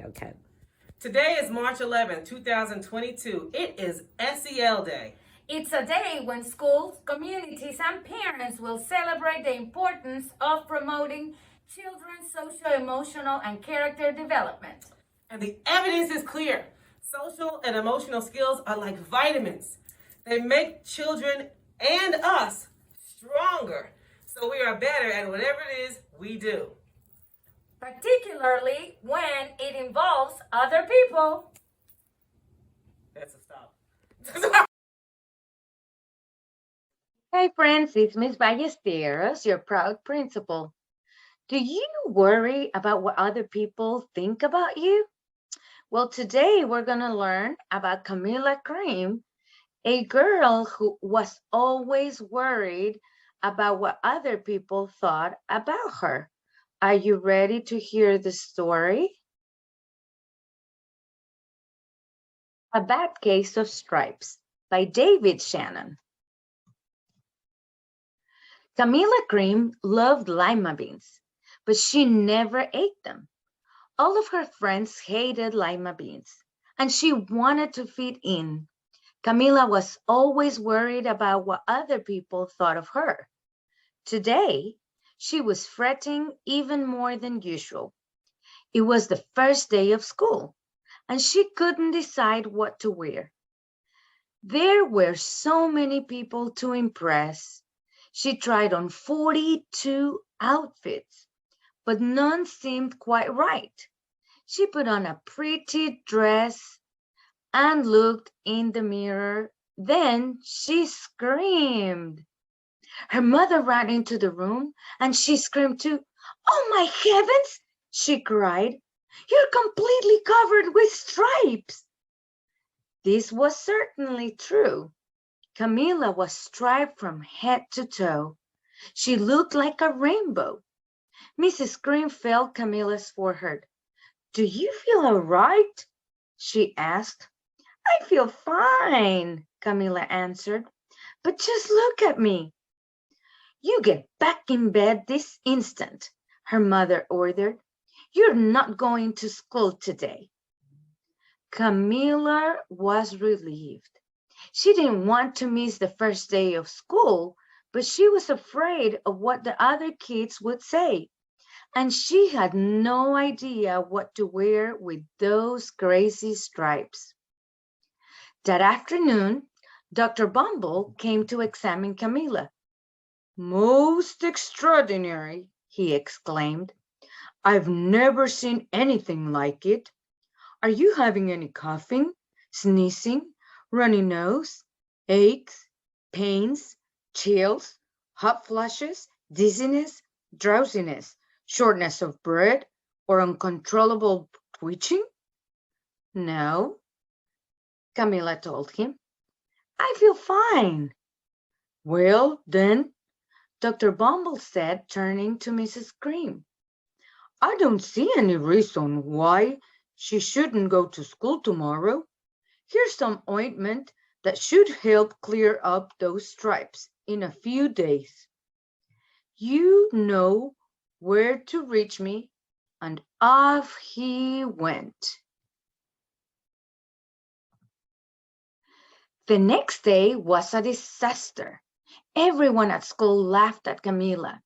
Okay. Today is March 11th, 2022. It is SEL Day. It's a day when schools, communities, and parents will celebrate the importance of promoting children's social, emotional, and character development. And the evidence is clear. Social and emotional skills are like vitamins. They make children and us stronger, so we are better at whatever it is we do. Particularly when it involves other people. That's a stop. Hey friends, it's Miss Ballesteros, your proud principal. Do you worry about what other people think about you? Well, today we're going to learn about Camila Cream, a girl who was always worried about what other people thought about her. Are you ready to hear the story? A Bad Case of Stripes by David Shannon. Camila Cream loved lima beans, but she never ate them. All of her friends hated lima beans, and she wanted to fit in. Camila was always worried about what other people thought of her. Today, she was fretting even more than usual. It was the first day of school, and she couldn't decide what to wear. There were so many people to impress. She tried on 42 outfits, but none seemed quite right. She put on a pretty dress and looked in the mirror. Then she screamed. Her mother ran into the room and she screamed too. "Oh my heavens!" she cried. "You're completely covered with stripes." This was certainly true. Camila was striped from head to toe. She looked like a rainbow. Mrs. Cream felt Camila's forehead. "Do you feel all right?" she asked. "I feel fine," Camila answered. "But just look at me." "You get back in bed this instant," her mother ordered. "You're not going to school today." Camila was relieved. She didn't want to miss the first day of school, but she was afraid of what the other kids would say. And she had no idea what to wear with those crazy stripes. That afternoon, Dr. Bumble came to examine Camila. "Most extraordinary," he exclaimed. "I've never seen anything like it. Are you having any coughing, sneezing, runny nose, aches, pains, chills, hot flushes, dizziness, drowsiness, shortness of breath, or uncontrollable twitching?" "No," Camila told him. "I feel fine." "Well, then," Dr. Bumble said, turning to Mrs. Cream, "I don't see any reason why she shouldn't go to school tomorrow. Here's some ointment that should help clear up those stripes in a few days. You know where to reach me." And off he went. The next day was a disaster. Everyone at school laughed at Camila.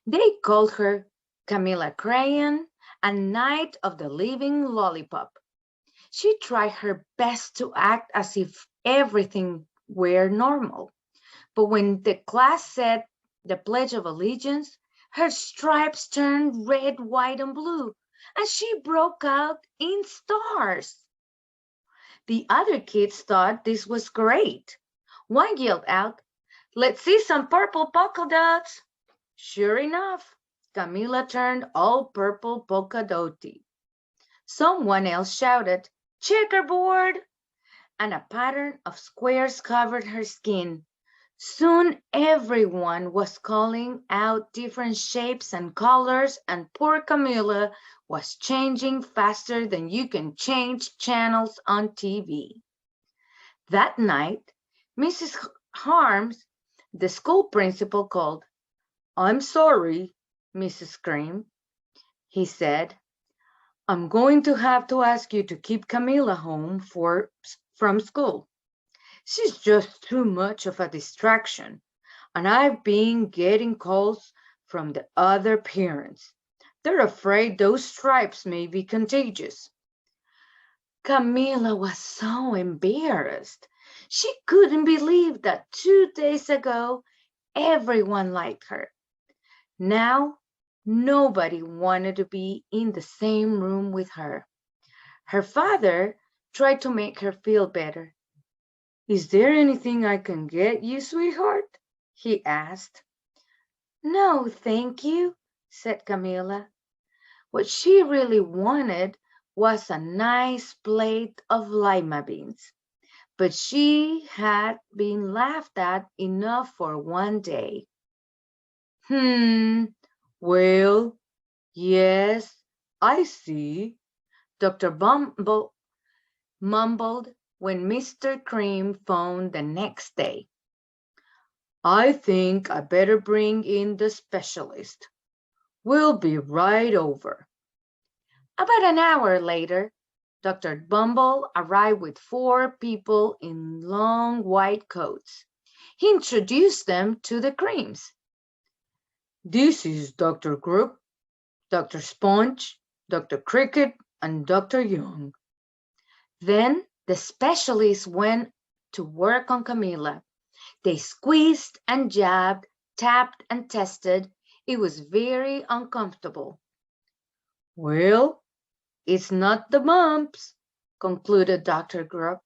They called her Camila Crayon, a Knight of the Living Lollipop. She tried her best to act as if everything were normal. But when the class said the Pledge of Allegiance, her stripes turned red, white, and blue, and she broke out in stars. The other kids thought this was great. One yelled out, "Let's see some purple polka dots." Sure enough, Camila turned all purple polka dotty. Someone else shouted, "Checkerboard!" and a pattern of squares covered her skin. Soon everyone was calling out different shapes and colors, and poor Camila was changing faster than you can change channels on TV. That night, Mrs. Harms, the school principal, called. "I'm sorry, Mrs. Cream," he said. I'm going to have to ask you to keep Camila home from school. She's just too much of a distraction, and I've been getting calls from the other parents. They're afraid those stripes may be contagious. Camila was so embarrassed. She couldn't believe that 2 days ago everyone liked her. Now, nobody wanted to be in the same room with her. Her father tried to make her feel better. Is there anything I can get you, sweetheart? He asked. No, thank you, said Camila. What she really wanted was a nice plate of lima beans, but she had been laughed at enough for one day. Well, yes, I see, Dr. Bumble mumbled when Mr. Cream phoned the next day. I think I better bring in the specialist. We'll be right over. About an hour later, Dr. Bumble arrived with 4 people in long white coats. He introduced them to the Creams. This is Dr. Crook, Dr. Sponge, Dr. Cricket, and Dr. Young. Then the specialists went to work on Camila. They squeezed and jabbed, tapped and tested. It was very uncomfortable. Well, it's not the mumps, concluded Dr. Grubb.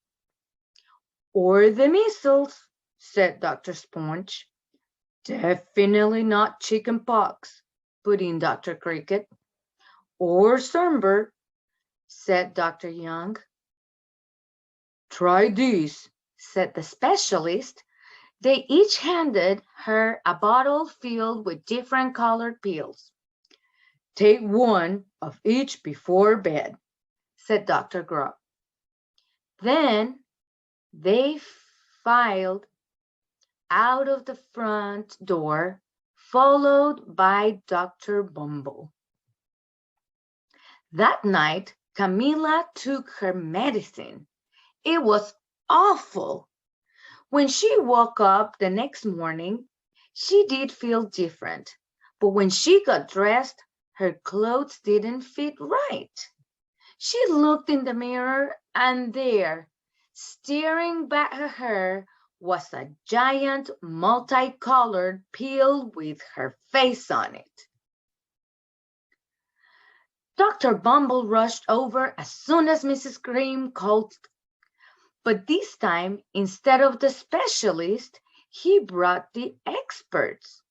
Or the measles, said Dr. Sponge. Definitely not chicken pox, put in Dr. Cricket. Or sunburn, said Dr. Young. Try this, said the specialist. They each handed her a bottle filled with different colored pills. Take one of each before bed, said Dr. Grubb. Then they filed out of the front door, followed by Dr. Bumble. That night, Camila took her medicine. It was awful. When she woke up the next morning, she did feel different. But when she got dressed, her clothes didn't fit right. She looked in the mirror, and there, staring back at her, was a giant multicolored pill with her face on it. Dr. Bumble rushed over as soon as Mrs. Cream called, but this time, instead of the specialist, he brought the experts.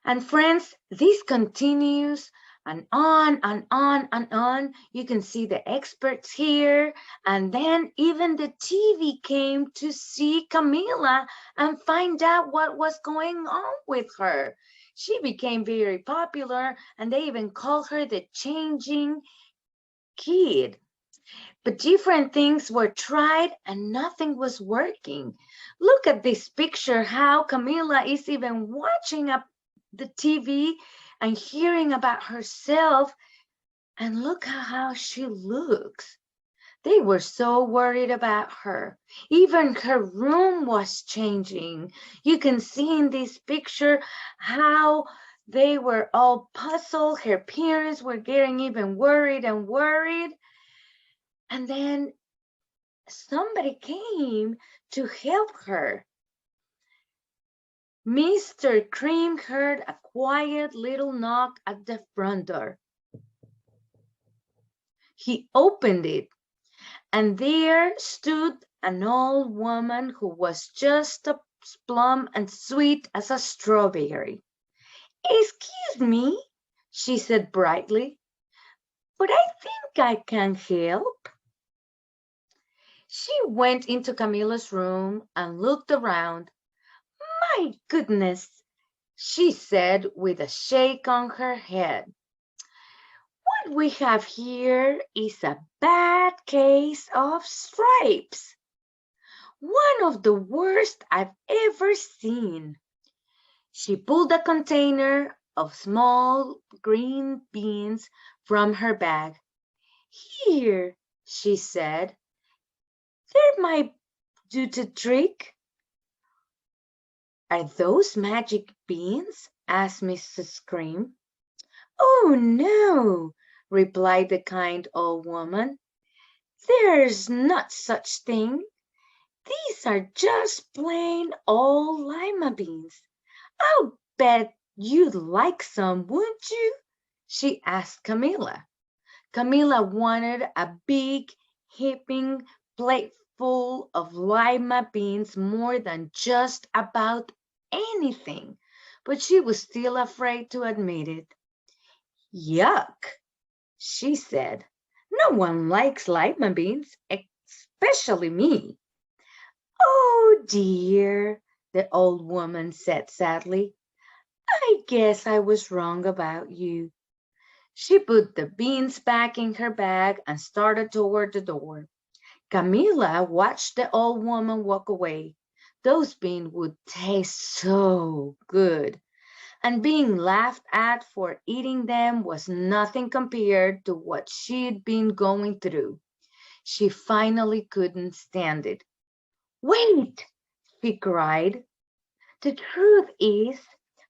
And friends, this continues and on and on and on. You can see the experts here. And then even the TV came to see Camila and find out what was going on with her. She became very popular, and they even called her the changing kid. But different things were tried and nothing was working. Look at this picture, how Camila is even watching the TV and hearing about herself, and look how she looks. They were so worried about her. Even her room was changing. You can see in this picture how they were all puzzled. Her parents were getting even worried and worried. And then somebody came to help her. Mr. Cream heard a quiet little knock at the front door. He opened it, and there stood an old woman who was just as plump and sweet as a strawberry. Excuse me, she said brightly, but I think I can help. She went into Camila's room and looked around. My goodness, she said with a shake on her head. What we have here is a bad case of stripes. One of the worst I've ever seen. She pulled a container of small green beans from her bag. Here, she said, there might do the trick. Are those magic beans? Asked Mrs. Scream. Oh, no, replied the kind old woman. There's not such thing. These are just plain old lima beans. I'll bet you'd like some, wouldn't you? She asked Camilla. Camilla wanted a big, heaping plate full of lima beans more than just about anything, but she was still afraid to admit it. Yuck, she said. No one likes lima beans, especially me. Oh dear, the old woman said sadly. I guess I was wrong about you. She put the beans back in her bag and started toward the door. Camilla watched the old woman walk away. Those beans would taste so good, and being laughed at for eating them was nothing compared to what she'd been going through. She finally couldn't stand it. Wait, she cried. The truth is,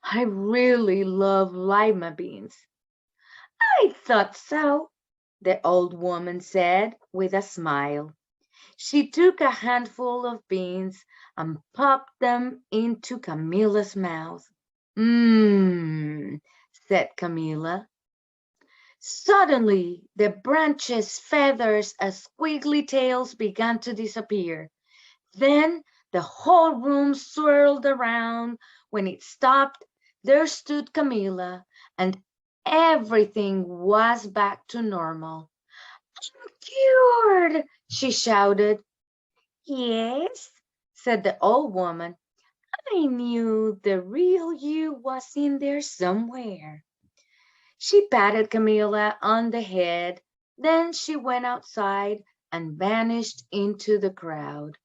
I really love lima beans. I thought so, the old woman said with a smile. She took a handful of beans and popped them into Camilla's mouth. Mmm, said Camilla. Suddenly, the branches, feathers, and squiggly tails began to disappear. Then the whole room swirled around. When it stopped, there stood Camilla, and everything was back to normal. I'm cured, she shouted. Yes, said the old woman. I knew the real you was in there somewhere. She patted Camilla on the head, then she went outside and vanished into the crowd.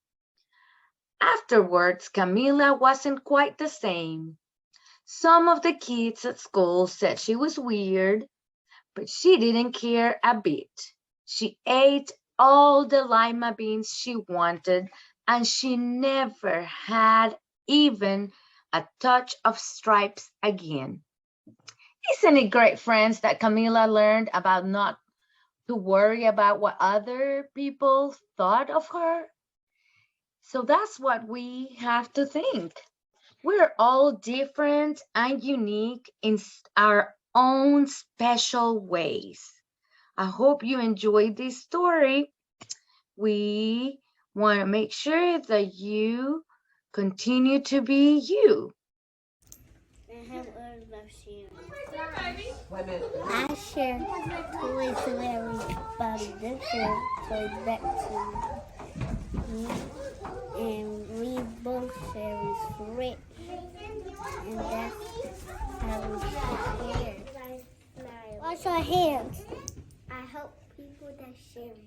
Afterwards, Camilla wasn't quite the same. Some of the kids at school said she was weird, but she didn't care a bit. She ate all the lima beans she wanted, and she never had even a touch of stripes again. Isn't it great, friends, that Camilla learned about not to worry about what other people thought of her? So that's what we have to think. We're all different and unique in our own special ways. I hope you enjoyed this story. We want to make sure that you continue to be you. I have heard about sharing. Wait a minute. I share toys to everybody. They share toys back to me. And we both share is free. And that's how we share. Wash our hands. I help people that share.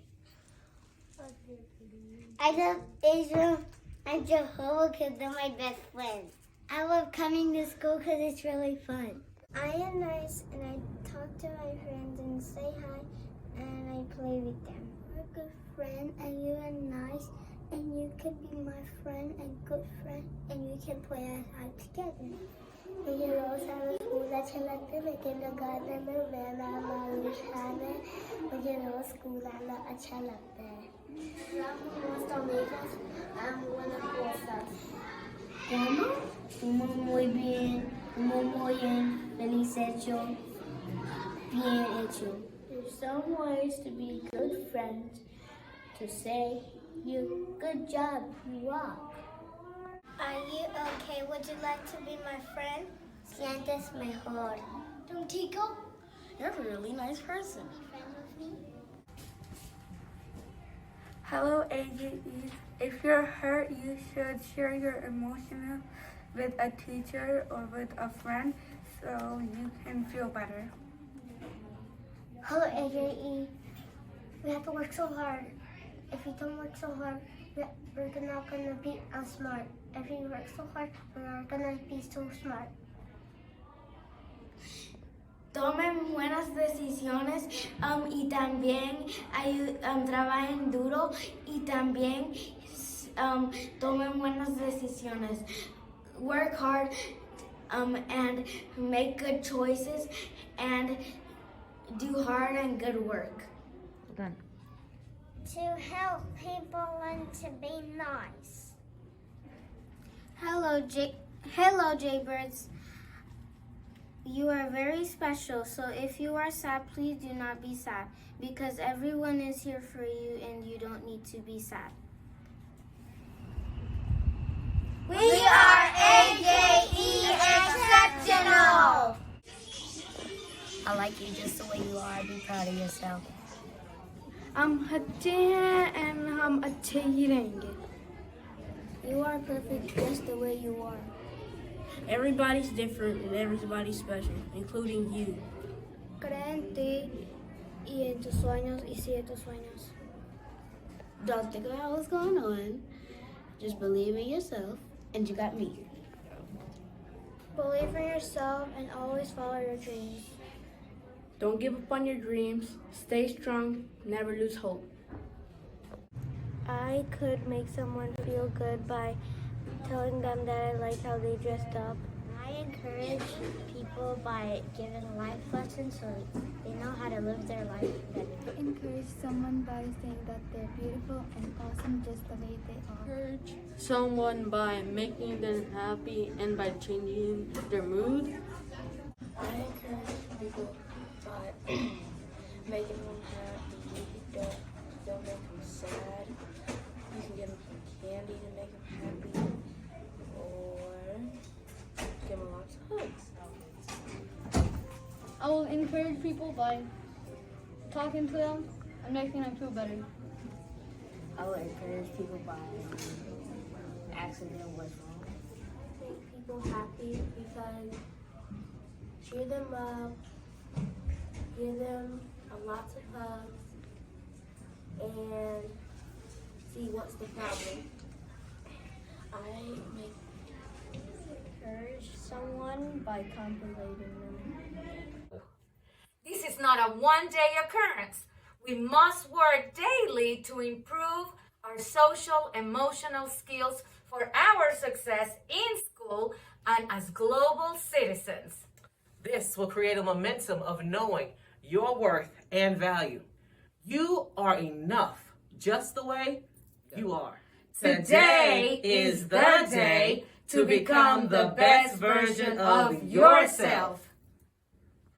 I love Israel and Jehovah because they're my best friends. I love coming to school because it's really fun. I am nice and I talk to my friends and say hi and I play with them. You're a good friend and you are nice and you can be my friend and good friend and you can play outside together. मुझे रोज सारा school अच्छा लगता है मैं kindergarten में मेरा नाम है मुझे रोज स्कूल आना अच्छा लगता है Como muy bien, muy bien, feliz hecho, bien hecho. There's some ways to be good friends. To say, you good job, you rock. Are you okay? Would you like to be my friend? Sientes mejor. Don't Tico? You're a really nice person. Friend with me? Hello, AGE. If you're hurt, you should share your emotions with a teacher or with a friend so you can feel better. Hello, AJE. We have to work so hard. If we don't work so hard, we're not going to be smart. If we work so hard, we're not going to be so smart. tomen buenas decisiones y también trabajen duro y también tomen buenas decisiones. Work hard and make good choices and do hard and good work. Done. To help people and to be nice. Hello, Jaybirds. You are very special, so if you are sad, please do not be sad, because everyone is here for you and you don't need to be sad. We are AJE Exceptional! I like you just the way you are. Be proud of yourself. हम अच्छे हैं and हम अच्छे ही रहेंगे. You are perfect just the way you are. Everybody's different and everybody's special, including you. Cree en ti y en tus sueños y sigue tus sueños. Don't think about what's going on. Just believe in yourself, and you got me. Believe in yourself and always follow your dreams. Don't give up on your dreams. Stay strong. Never lose hope. I could make someone feel good by telling them that I like how they dressed up. I encourage people by giving life lessons so they know how to live their life better. Encourage someone by saying that they're beautiful and awesome just the way they are. Encourage someone by making them happy and by changing their mood. I encourage people by making them happy. Don't make them sad. You can give them some candy to make them happy, or give them lots of hugs. I will encourage people by talking to them and making them feel better. I would encourage people by asking them what's wrong. Make people happy because cheer them up, give them lots of hugs, and see what's the problem. I make encourage someone by complimenting them. This is not a one-day occurrence. We must work daily to improve our social, emotional skills for our success in school and as global citizens. This will create a momentum of knowing your worth and value. You are enough just the way you are. Today is the day to become the best version of yourself.